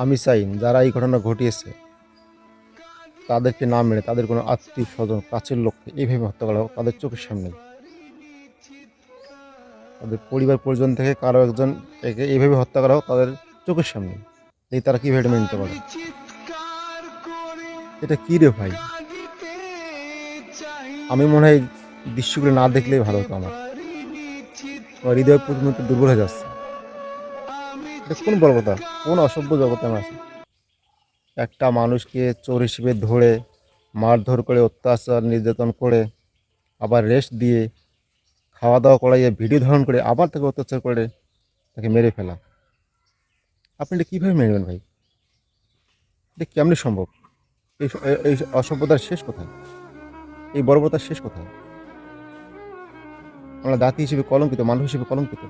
আমি চাই যারা এই ঘটনা ঘটিয়েছে তাদেরকে না মেরে তাদের কোনো আত্মীয় স্বজন কাছের লোককে এইভাবে হত্যা করা হোক তাদের চোখের সামনে। তাদের পরিবার পরিজন থেকে কারো একজন একে এইভাবে হত্যা করা হোক তাদের চোখের সামনে। এই তারা কীভাবে এটা মেনে নিতে পারে? এটা কী রে ভাই? আমি মনে হয় দৃশ্যগুলো না দেখলেই ভালো হতো আমার। আমার হৃদয় প্রতিনিয়ত দুর্বল হয়ে যাচ্ছে। এটা কোন বর্বরতা, কোন অসভ্য জগতে আমরা আছি? একটা মানুষকে চোর হিসেবে ধরে মারধর করে অত্যাচার নির্যাতন করে আবার রেস্ট দিয়ে খাওয়া দাওয়া করাইয়ে ভিডিও ধারণ করে আবার তাকে অত্যাচার করে তাকে মেরে ফেলা। আপনি এটা কীভাবে মেনে নেবেন ভাই? এটা কেমনে সম্ভব? এই অসভ্যতার শেষ কোথায়? এই বর্বরতার শেষ কোথায়? আমরা জাতি হিসেবে কলঙ্কিত, মানুষ হিসেবে কলঙ্কিত।